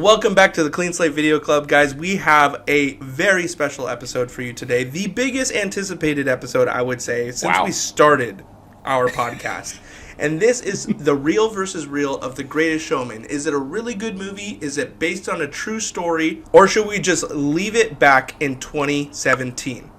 Welcome back to the Clean Slate Video Club, guys. We have a very special episode for you today. The biggest anticipated episode, I would say, since we started our podcast. And this is the real versus real of The Greatest Showman. Is it a really good movie? Is it based on a true story? Or should we just leave it back in 2017?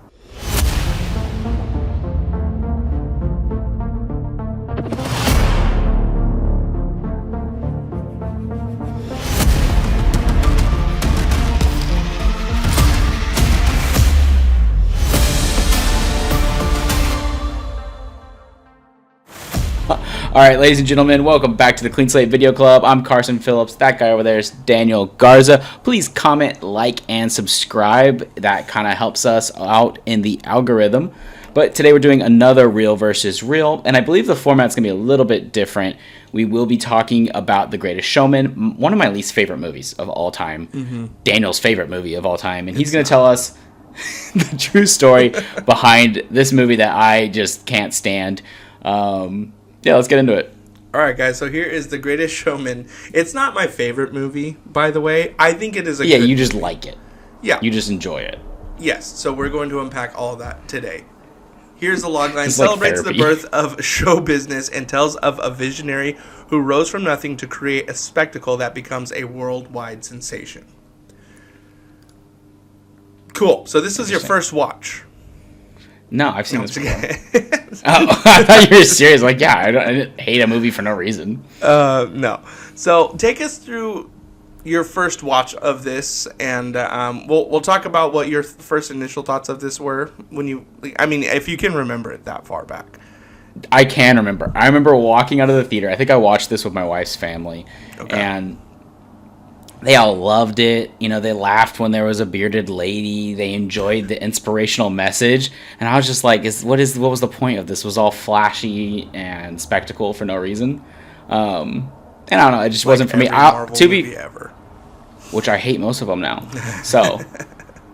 All right, ladies and gentlemen, welcome back to the Clean Slate Video Club. I'm Karson Phillips. That guy over there is Daniel Garza. Please comment, like, and subscribe. That kind of helps us out in the algorithm. But today we're doing another real versus real, and I believe the format's going to be a little bit different. We will be talking about The Greatest Showman, one of my least favorite movies of all time, Daniel's favorite movie of all time, and he's going to tell us the true story behind this movie that I just can't stand. Yeah, let's get into it. All right, guys, so here is The Greatest Showman. It's not my favorite movie, by the way. I think it is a good you just like it. Yeah. You just enjoy it. Yes, so we're going to unpack all of that today. Here's the logline. It's Celebrates like the birth of show business and tells of a visionary who rose from nothing to create a spectacle that becomes a worldwide sensation. Cool. So this is your first watch. No, I've seen this before. Oh, I thought you were serious. Like, yeah, I didn't hate a movie for no reason. No. So take us through your first watch of this, and we'll talk about what your first initial thoughts of this were when you. I mean, if you can remember it that far back. I can remember. I remember walking out of the theater. I think I watched this with my wife's family, and they all loved it. You know, they laughed when there was a bearded lady. They enjoyed the inspirational message. And I was just like, what was the point of this? It was all flashy and spectacle for no reason. And I don't know. It just wasn't for me. Which I hate most of them now. So,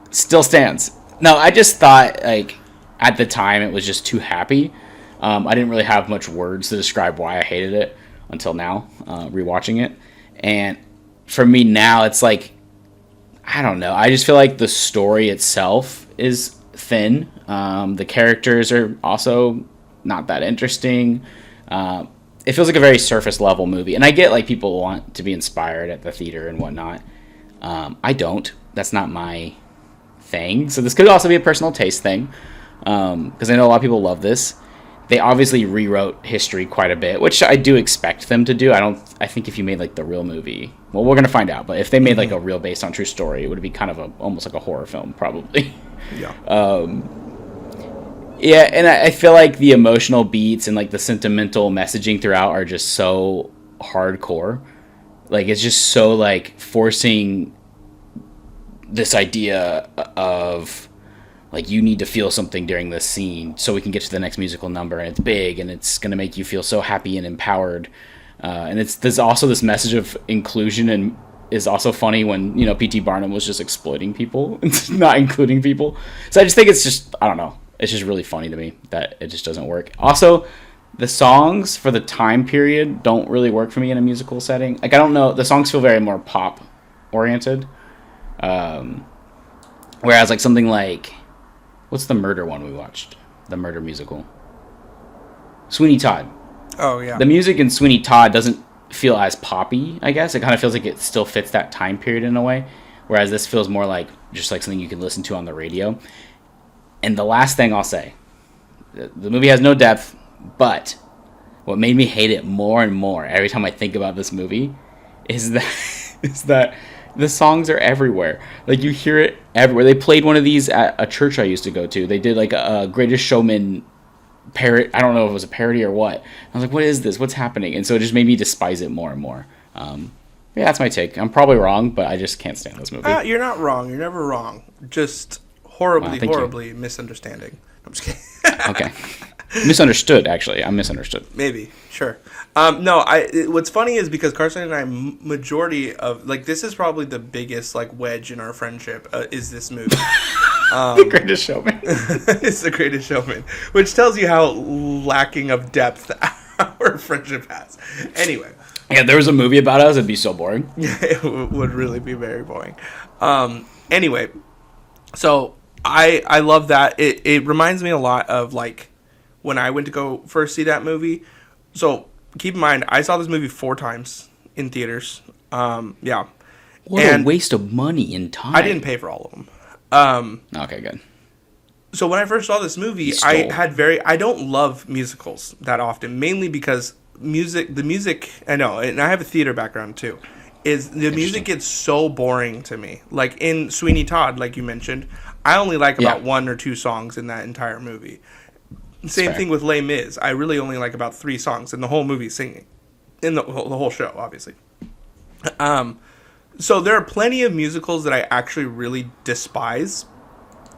still stands. No, I just thought, like, at the time, it was just too happy. I didn't really have much words to describe why I hated it until now, rewatching it. And for me now, it's like, I don't know. I just feel like the story itself is thin. The characters are also not that interesting. It feels like a very surface level movie. And I get like people want to be inspired at the theater and whatnot. I don't. That's not my thing. So this could also be a personal taste thing. Because I know a lot of people love this. They obviously rewrote history quite a bit, which I do expect them to do. I think if you made like the real movie, well, we're gonna find out. But if they made like a real based on true story, it would be kind of almost like a horror film, probably. Yeah. Yeah, and I feel like the emotional beats and like the sentimental messaging throughout are just so hardcore. Like it's just so like forcing this idea of, like, you need to feel something during this scene so we can get to the next musical number, and it's big and it's going to make you feel so happy and empowered. And there's also this message of inclusion, and is also funny when, you know, P.T. Barnum was just exploiting people and not including people. So I just think it's just, I don't know, it's just really funny to me that it just doesn't work. Also, the songs for the time period don't really work for me in a musical setting. Like, I don't know, the songs feel very more pop oriented. Whereas like something like, what's the murder one we watched? The murder musical. Sweeney Todd. Oh, yeah. The music in Sweeney Todd doesn't feel as poppy, I guess. It kind of feels like it still fits that time period in a way. Whereas this feels more like just like something you can listen to on the radio. And the last thing I'll say, the movie has no depth, but what made me hate it more and more every time I think about this movie is that the songs are everywhere. Like, you hear it everywhere. They played one of these at a church I used to go to. They did like a Greatest Showman parody. I don't know if it was a parody or what. I was like, what is this? What's happening? And so it just made me despise it more and more. Yeah, that's my take. I'm probably wrong, but I just can't stand this movie. You're not wrong. You're never wrong. Just horribly misunderstanding. I'm just kidding. Okay. Misunderstood, actually. I'm misunderstood. Maybe. Sure. What's funny is because Karson and I, majority of, like, this is probably the biggest, like, wedge in our friendship, is this movie. The Greatest Showman. It's The Greatest Showman, which tells you how lacking of depth our friendship has. Anyway, Yeah, if there was a movie about us, it'd be so boring. Yeah, it would really be very boring. Anyway, so I love that. It reminds me a lot of like when I went to go first see that movie. So keep in mind, I saw this movie 4 times in theaters. Yeah. What a waste of money and time. I didn't pay for all of them. Okay, good. So when I first saw this movie, I don't love musicals that often, mainly because the music, I know, and I have a theater background too, is the music gets so boring to me. Like in Sweeney Todd, like you mentioned, I only like about 1 or 2 songs in that entire movie. Same thing with Les Mis. I really only like about 3 songs, and the whole movie singing. In the whole show, obviously. So there are plenty of musicals that I actually really despise,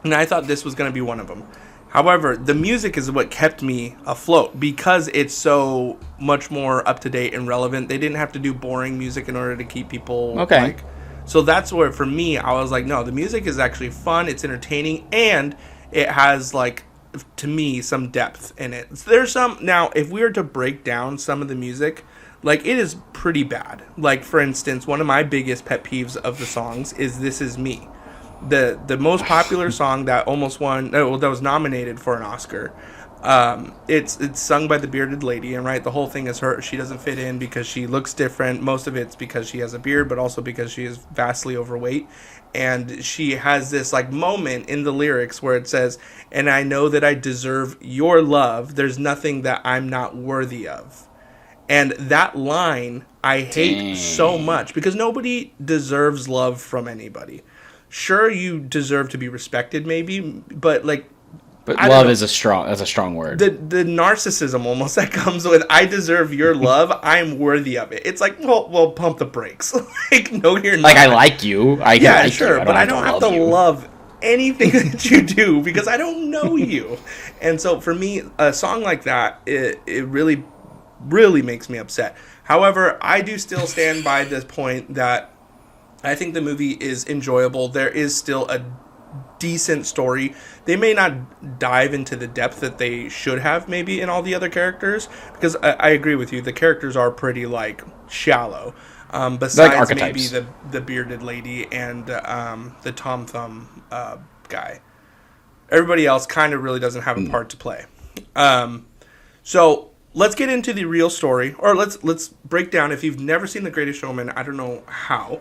and I thought this was going to be one of them. However, the music is what kept me afloat because it's so much more up to date and relevant. They didn't have to do boring music in order to keep people like. So that's where for me I was like, no, the music is actually fun, it's entertaining, and it has like to me some depth in it. There's some now if we were to break down some of the music, like, it is pretty bad. Like, for instance, one of my biggest pet peeves of the songs is This Is Me. The most popular song that almost won, that was nominated for an Oscar. It's sung by the bearded lady, and right, the whole thing is her. She doesn't fit in because she looks different. Most of it's because she has a beard, but also because she is vastly overweight. And she has this, like, moment in the lyrics where it says, "And I know that I deserve your love. There's nothing that I'm not worthy of." And that line I hate so much because nobody deserves love from anybody. Sure, you deserve to be respected, maybe, but like, but love is a strong word. The narcissism almost that comes with "I deserve your love, I'm worthy of it." It's like, well, pump the brakes. Like, no, you're not. Like, I like you. Yeah, sure, but I don't have to love anything that you do because I don't know you. And so for me, a song like that, it really makes me upset. However, I do still stand by this point that I think the movie is enjoyable. There is still a decent story. They may not dive into the depth that they should have maybe in all the other characters, because I agree with you, the characters are pretty like shallow. Besides like maybe the bearded lady and the Tom Thumb guy. Everybody else kind of really doesn't have a part to play. So let's get into the real story, or let's break down. If you've never seen The Greatest Showman, I don't know how.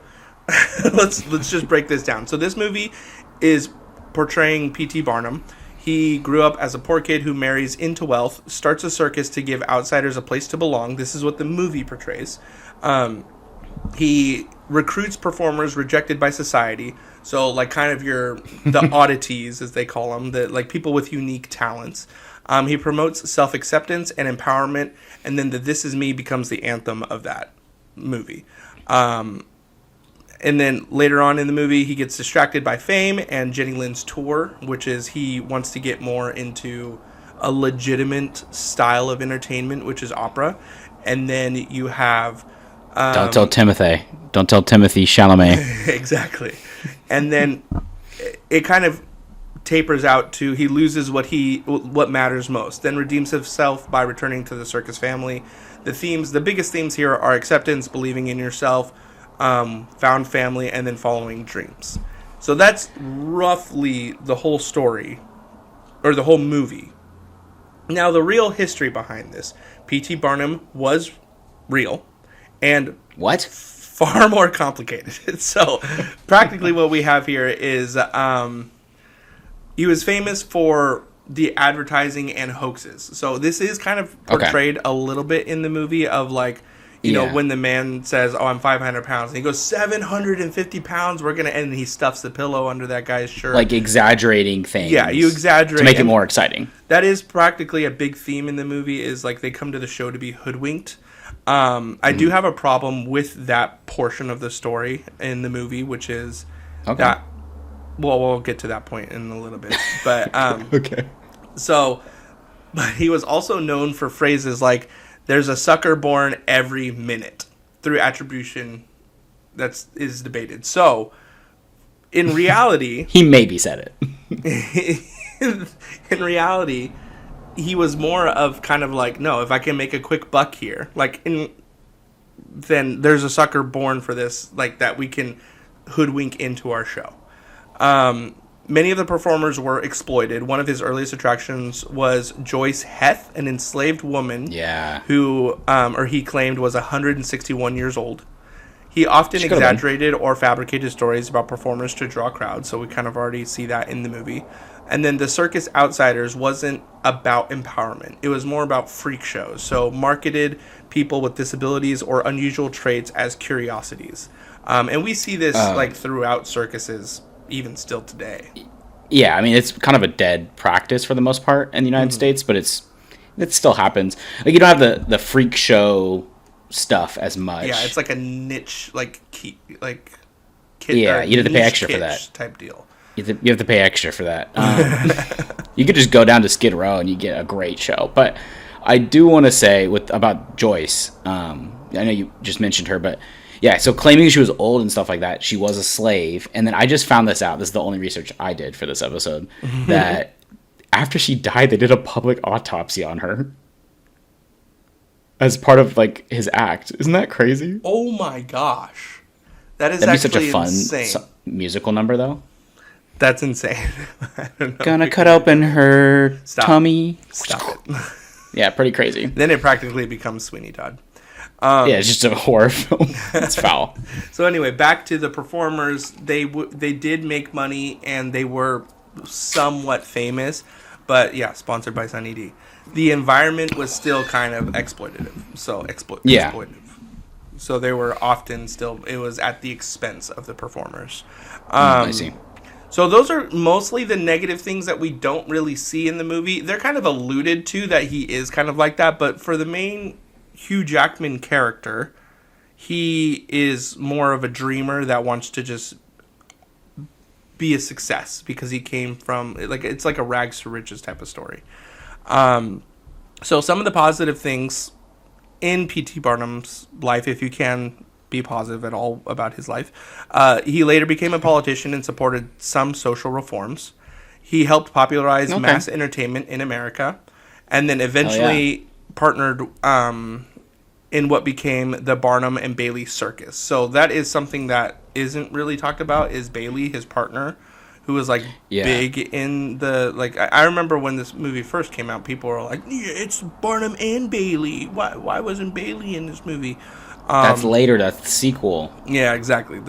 let's just break this down. So this movie is portraying P.T. Barnum. He grew up as a poor kid who marries into wealth, starts a circus to give outsiders a place to belong. This is what the movie portrays. He recruits performers rejected by society. So like kind of the oddities, as they call them, the like people with unique talents. He promotes self-acceptance and empowerment, and then the "This Is Me" becomes the anthem of that movie. And then later on in the movie, he gets distracted by fame and Jenny Lin's tour, which is he wants to get more into a legitimate style of entertainment, which is opera. And then you have... Don't tell Timothy Chalamet. Exactly. And then it kind of tapers out to he loses what matters most, then redeems himself by returning to the circus family. The biggest themes here are acceptance, believing in yourself, found family, and then following dreams. So that's roughly the whole story, or the whole movie. Now, the real history behind this. P.T. Barnum was real, and what? Far more complicated. So, practically what we have here is he was famous for the advertising and hoaxes. So this is kind of portrayed a little bit in the movie of like, you know, when the man says, "Oh, I'm 500 pounds," and he goes, 750 pounds, we're going to end, and he stuffs the pillow under that guy's shirt. Like exaggerating things. Yeah, you exaggerate. To make it more exciting. That is practically a big theme in the movie, is like they come to the show to be hoodwinked. I do have a problem with that portion of the story in the movie, which is that, well, we'll get to that point in a little bit. But, So, but he was also known for phrases like, "There's a sucker born every minute," through attribution that is debated. So, in reality... he maybe said it. In reality, he was more of kind of like, no, if I can make a quick buck here. Like, then there's a sucker born for this, like, that we can hoodwink into our show. Many of the performers were exploited. One of his earliest attractions was Joyce Heth, an enslaved woman who, or he claimed, was 161 years old. He often exaggerated or fabricated stories about performers to draw crowds, so we kind of already see that in the movie. And then the Circus Outsiders wasn't about empowerment. It was more about freak shows, so marketed people with disabilities or unusual traits as curiosities. And we see this like throughout circuses, even still today. Yeah, I mean, it's kind of a dead practice for the most part in the United States, but it still happens. Like, you don't have the freak show stuff as much. Yeah, it's like a niche, you have to pay extra for that type deal. You have to pay extra for that. You could just go down to Skid Row and you get a great show. But I do want to say about Joyce. I know you just mentioned her, but yeah. So claiming she was old and stuff like that, she was a slave. And then I just found this out. This is the only research I did for this episode. That after she died, they did a public autopsy on her as part of like his act. Isn't that crazy? Oh my gosh, that'd be such a fun musical number, though. That's insane. I don't know. Gonna cut open her tummy. Stop it. Yeah, pretty crazy. Then it practically becomes Sweeney Todd. Yeah, it's just a horror film. It's foul. So anyway, back to the performers. They did make money and they were somewhat famous, but yeah, sponsored by Sunny D. The environment was still kind of exploitative. So exploitative. So they were often still. It was at the expense of the performers. I see. So those are mostly the negative things that we don't really see in the movie. They're kind of alluded to that he is kind of like that, but for the main Hugh Jackman character, he is more of a dreamer that wants to just be a success because he came from, like, it's like a rags to riches type of story. So some of the positive things in P.T. Barnum's life, if you can be positive at all about his life, he later became a politician and supported some social reforms. He helped popularize mass entertainment in America, and then eventually partnered in what became the Barnum and Bailey Circus. So that is something that isn't really talked about, is Bailey, his partner, who was like big in the, like, I remember when this movie first came out, people were like, yeah, it's Barnum and Bailey. Why wasn't Bailey in this movie? That's later, that's the sequel. Yeah, exactly.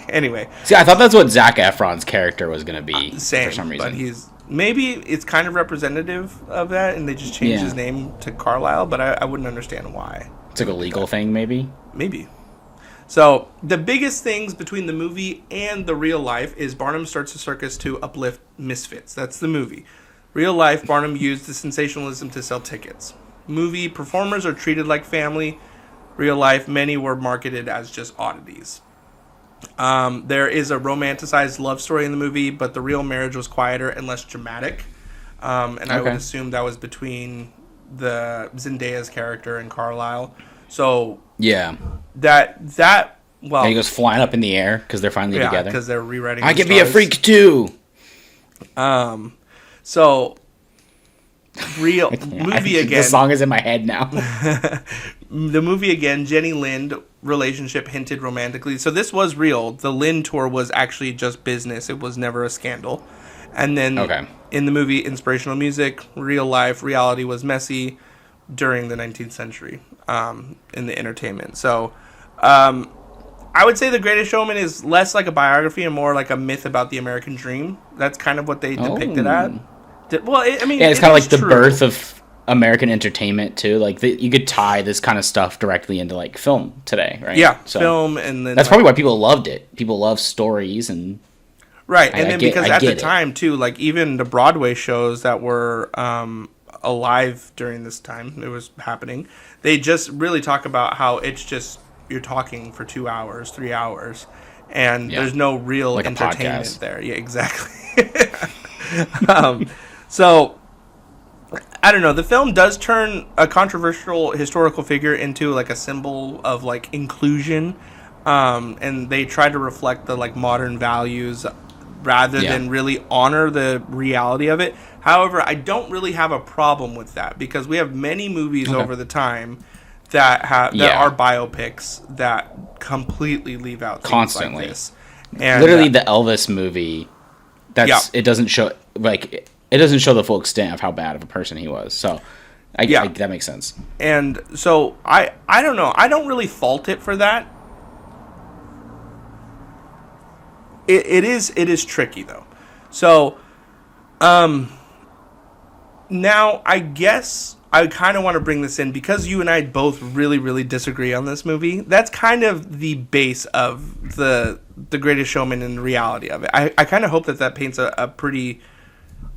Anyway. See, I thought that's what Zac Efron's character was going to be for some reason. But maybe it's kind of representative of that, and they just changed his name to Carlisle, but I wouldn't understand why. It's like a legal thing, maybe? Maybe. So, the biggest things between the movie and the real life is Barnum starts a circus to uplift misfits. That's the movie. Real life, Barnum used the sensationalism to sell tickets. Movie performers are treated like family. Real life, many were marketed as just oddities. There is a romanticized love story in the movie, but the real marriage was quieter and less dramatic. I would assume that was between the Zendaya's character and Carlisle. So yeah, that well, and he goes flying up in the air because they're finally together. Because they're rewriting. I can be a freak too. So real movie again. The song is in my head now. The movie again, Jenny Lind relationship hinted romantically. So this was real. The Lind tour was actually just business. It was never a scandal. And then in the movie, inspirational music, real life, reality was messy during the 19th century in the entertainment. So I would say The Greatest Showman is less like a biography and more like a myth about the American dream. That's kind of what they depicted at. Well, it's kind of like the birth of American entertainment too. Like you could tie this kind of stuff directly into like film today, right? Yeah, so film, and then that's probably why people loved it. People love stories and right, and then because at the time too, like even the Broadway shows that were alive during this time it was happening, they just really talk about how it's just you're talking for 2 hours, 3 hours, and there's no real like entertainment there. Yeah, exactly. So, I don't know. The film does turn a controversial historical figure into like a symbol of like inclusion, and they try to reflect the like modern values rather than really honor the reality of it. However, I don't really have a problem with that because we have many movies over the time that are biopics that completely leave out things constantly. Like this. And literally the Elvis movie, it doesn't show the full extent of how bad of a person he was. So that makes sense. And so I don't know. I don't really fault it for that. It is tricky though. So now I guess I kind of want to bring this in because you and I both really, really disagree on this movie. That's kind of the base of the Greatest Showman and the reality of it. I kind of hope that paints a pretty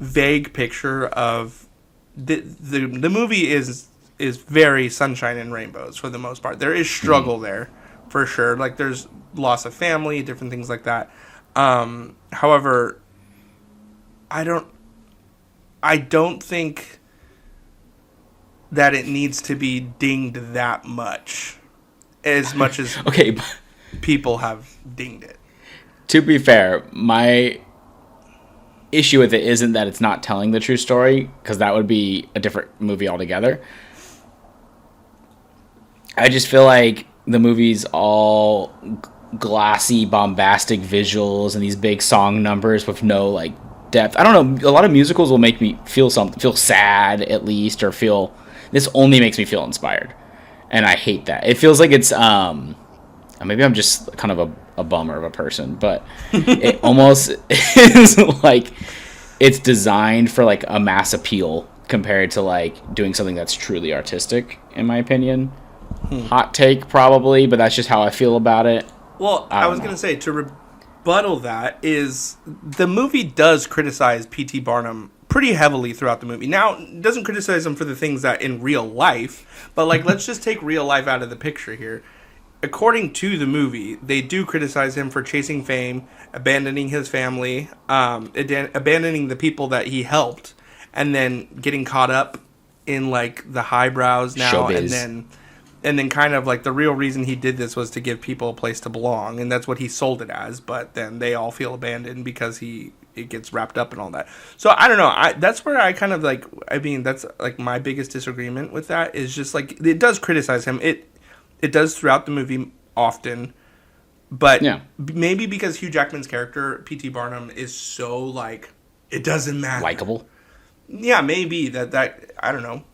vague picture of the movie is very sunshine and rainbows for the most part. There is struggle there for sure. Like there's loss of family, different things like that. However, I don't think that it needs to be dinged that much as okay, people have dinged it. To be fair, my issue with it isn't that it's not telling the true story, because that would be a different movie altogether. I just feel like the movie's all glassy, bombastic visuals and these big song numbers with no like depth. I don't know. A lot of musicals will make me feel sad at least, or feel. This only makes me feel inspired, and I hate that. It feels like it's maybe I'm just kind of a bummer of a person, but it almost is like it's designed for like a mass appeal compared to like doing something that's truly artistic, in my opinion. Hot take probably, but that's just how I feel about it. Well, I was going to say, to rebuttal that, is the movie does criticize P.T. Barnum pretty heavily throughout the movie. Now, it doesn't criticize him for the things that in real life, but like let's just take real life out of the picture here. According to the movie, they do criticize him for chasing fame, abandoning his family, abandoning the people that he helped, and then getting caught up in like the highbrows now, showbiz. And then kind of like the real reason he did this was to give people a place to belong, and that's what he sold it as. But then they all feel abandoned because it gets wrapped up in all that. So I don't know. That's where I kind of like. I mean, that's like my biggest disagreement with that is just like it does criticize him. It does throughout the movie often, but maybe because Hugh Jackman's character P.T. Barnum is so like it doesn't matter, likable. Yeah, maybe that I don't know.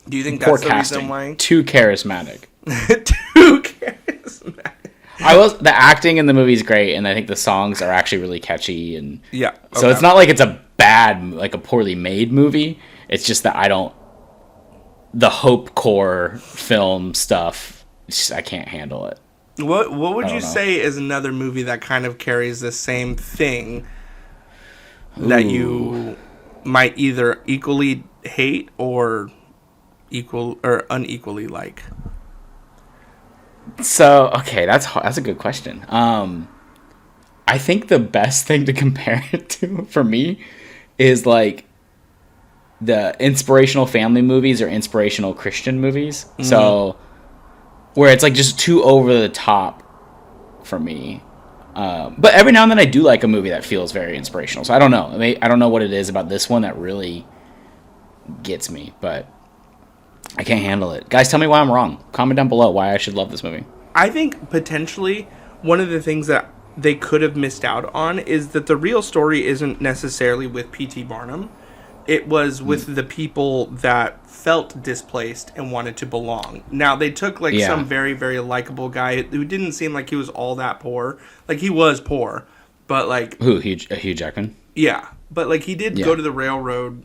Do you think that's the reason why? Too charismatic. Too charismatic. The acting in the movie is great, and I think the songs are actually really catchy, and so it's not like it's a bad, like a poorly made movie. It's just that the Hope Core film stuff, I can't handle it. What would you say is another movie that kind of carries the same thing that you might either equally hate or unequally like? So okay, that's a good question. I think the best thing to compare it to for me is like the inspirational family movies or inspirational Christian movies. Mm-hmm. So where it's like just too over the top for me. But every now and then I do like a movie that feels very inspirational. So I don't know. I don't know what it is about this one that really gets me, but I can't handle it. Guys, tell me why I'm wrong. Comment down below why I should love this movie. I think potentially one of the things that they could have missed out on is that the real story isn't necessarily with P.T. Barnum. It was with the people that felt displaced and wanted to belong. Now, they took like some very, very likable guy who didn't seem like he was all that poor. Like, he was poor, but like... Who, Hugh Jackman? Yeah, but like he did go to the railroad...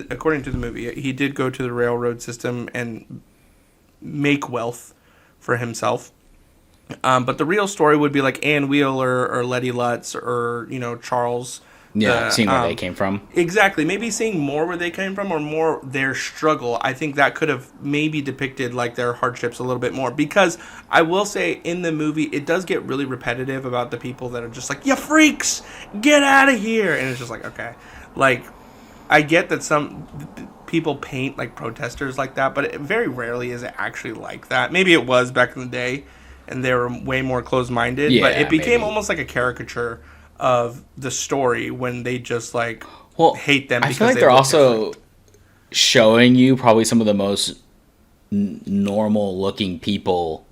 according to the movie, he did go to the railroad system and make wealth for himself. But the real story would be like Ann Wheeler or Letty Lutz or, Charles. Yeah, seeing where they came from. Exactly. Maybe seeing more where they came from or more their struggle. I think that could have maybe depicted like their hardships a little bit more. Because I will say in the movie, it does get really repetitive about the people that are just like, you freaks, get out of here. And it's just like, okay. Like, I get that some people paint like protesters like that, but very rarely is it actually like that. Maybe it was back in the day, and they were way more closed-minded. Yeah, but it became almost like a caricature of the story when they just like hate them. I feel like they're also showing you probably some of the most normal looking people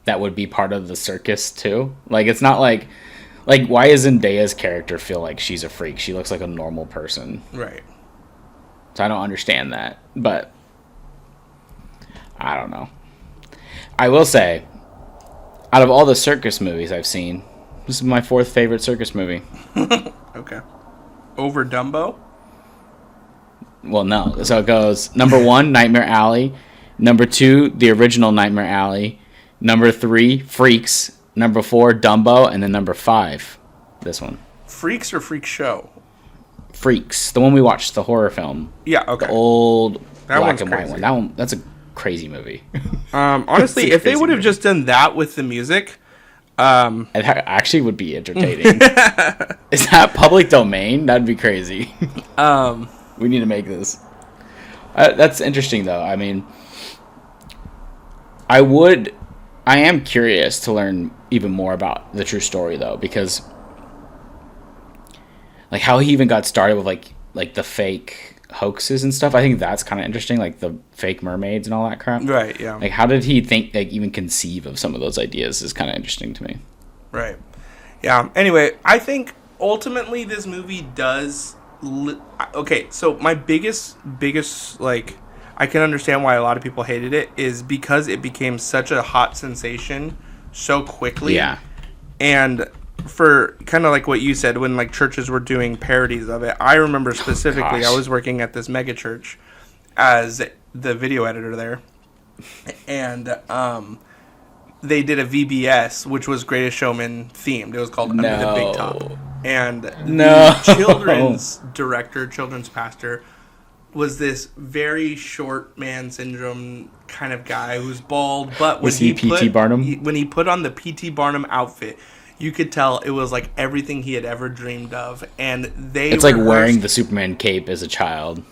that would be part of the circus too. Like, it's not like why does Zendaya's character feel like she's a freak? She looks like a normal person. Right. So I don't understand that. But I don't know. I will say, out of all the circus movies I've seen, this is my 4th favorite circus movie. Okay. Over Dumbo? Well, no. So it goes number 1, Nightmare Alley. Number 2, the original Nightmare Alley. Number 3, Freaks. Number 4, Dumbo. And then number 5, this one. Freaks or Freak Show? Freaks. The one we watched, the horror film. Yeah, okay. The old that black and crazy. white one. That's a crazy movie. Honestly, if they would have just done that with the music... it actually would be entertaining. Is that public domain? That'd be crazy. We need to make this. That's interesting, though. I mean, I am curious to learn even more about the true story, though, because like how he even got started with like the fake hoaxes and stuff. I think that's kind of interesting, like the fake mermaids and all that crap. Right, yeah. Like, how did he think, like, even conceive of some of those ideas is kind of interesting to me. Right. Yeah. Anyway, I think ultimately this movie does... okay, so my biggest, like... I can understand why a lot of people hated it, is because it became such a hot sensation so quickly. Yeah. And for kind of like what you said, when like churches were doing parodies of it, I remember specifically I was working at this mega church as the video editor there, and they did a VBS which was Greatest Showman themed. It was called Under the Big Top, and the children's director, children's pastor, was this very short man syndrome kind of guy who's bald, but when he P.T. Barnum? When he put on the P.T. Barnum outfit, you could tell it was like everything he had ever dreamed of, and it's like wearing the Superman cape as a child.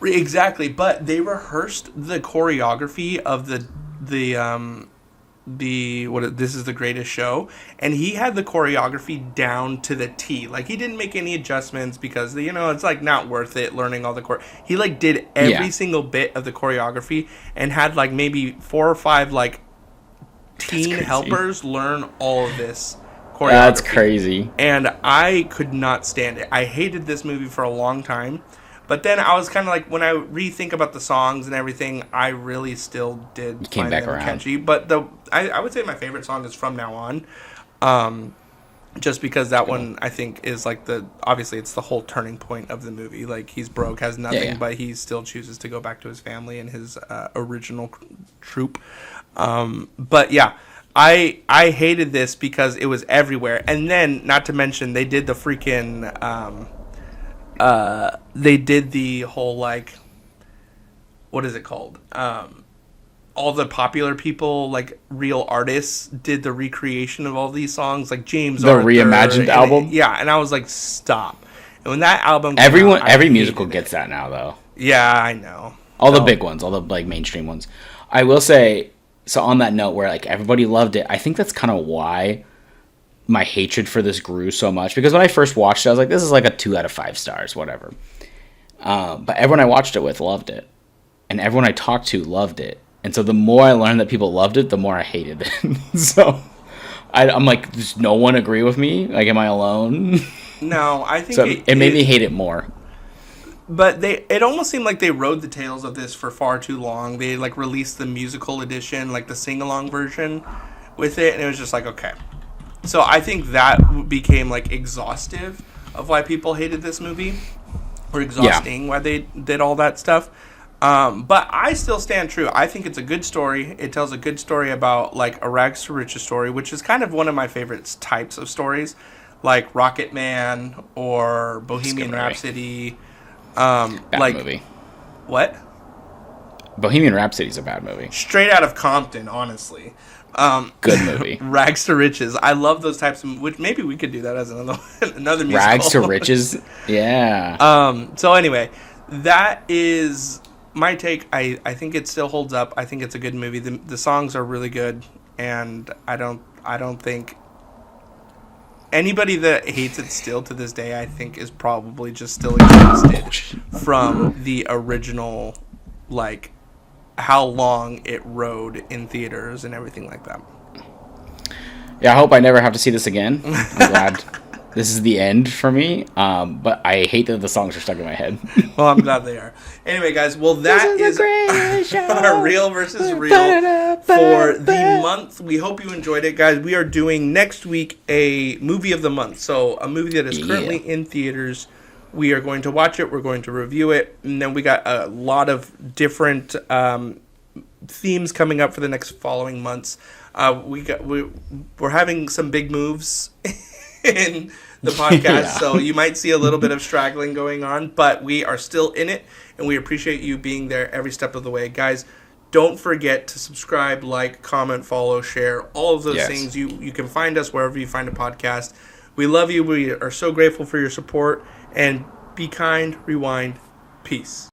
Exactly, but they rehearsed the choreography of this is the Greatest Show, and he had the choreography down to the T. Like, he didn't make any adjustments because it's like not worth it learning all the he like did every single bit of the choreography and had like maybe 4 or 5 like teen helpers learn all of this choreography. That's crazy. And I could not stand it. I hated this movie for a long time. But then I was kind of like, when I rethink about the songs and everything, I really still did find them catchy. But I would say my favorite song is From Now On. Just because that one, I think, is like obviously it's the whole turning point of the movie. Like, he's broke, has nothing, but he still chooses to go back to his family and his original troupe. But yeah, I hated this because it was everywhere. And then, not to mention, they did the freaking... they did the whole, like, what is it called? All the popular people, like real artists, did the recreation of all these songs, like James Arthur. The reimagined album? And I was like, stop. And when that album came every musical gets that now, though. Yeah, I know. All the big ones, all the like mainstream ones. I will say, so on that note where like everybody loved it, I think that's kind of why my hatred for this grew so much, because when I first watched it, I was like, this is like a 2 out of 5 stars, whatever. But everyone I watched it with loved it, and everyone I talked to loved it, and so the more I learned that people loved it, the more I hated it. So I'm like, does no one agree with me? Like, am I alone? No, I think so it made me hate it more. But it almost seemed like they rode the tails of this for far too long. They like released the musical edition, like the sing-along version with it, and it was just like, okay. So I think that became like exhaustive of why people hated this movie, or exhausting why they did all that stuff. But I still stand true. I think it's a good story. It tells a good story about like a rags to riches story, which is kind of one of my favorite types of stories, like Rocket Man or Bohemian Rhapsody. Bad movie. What? Bohemian Rhapsody is a bad movie. Straight out of Compton, honestly. Good movie. Rags to Riches. I love those types of... Which maybe we could do that as another musical. Rags to Riches? Yeah. So anyway, that is my take. I think it still holds up. I think it's a good movie. The songs are really good, and I don't think... Anybody that hates it still to this day, I think, is probably just still exhausted from the original, like, how long it rode in theaters and everything like that. Yeah, I hope I never have to see this again. I'm glad this is the end for me. But I hate that the songs are stuck in my head. Well, I'm glad they are. Anyway, guys, well, that is our real versus real for the month. We hope you enjoyed it, guys. We are doing next week a movie of the month. So a movie that is currently in theaters. We are going to watch it. We're going to review it. And then we got a lot of different themes coming up for the next following months. We're having some big moves in the podcast, so you might see a little bit of straggling going on, but we are still in it, and we appreciate you being there every step of the way. Guys, don't forget to subscribe, like, comment, follow, share, all of those things. You can find us wherever you find a podcast. We love you. We are so grateful for your support, and be kind, rewind, peace.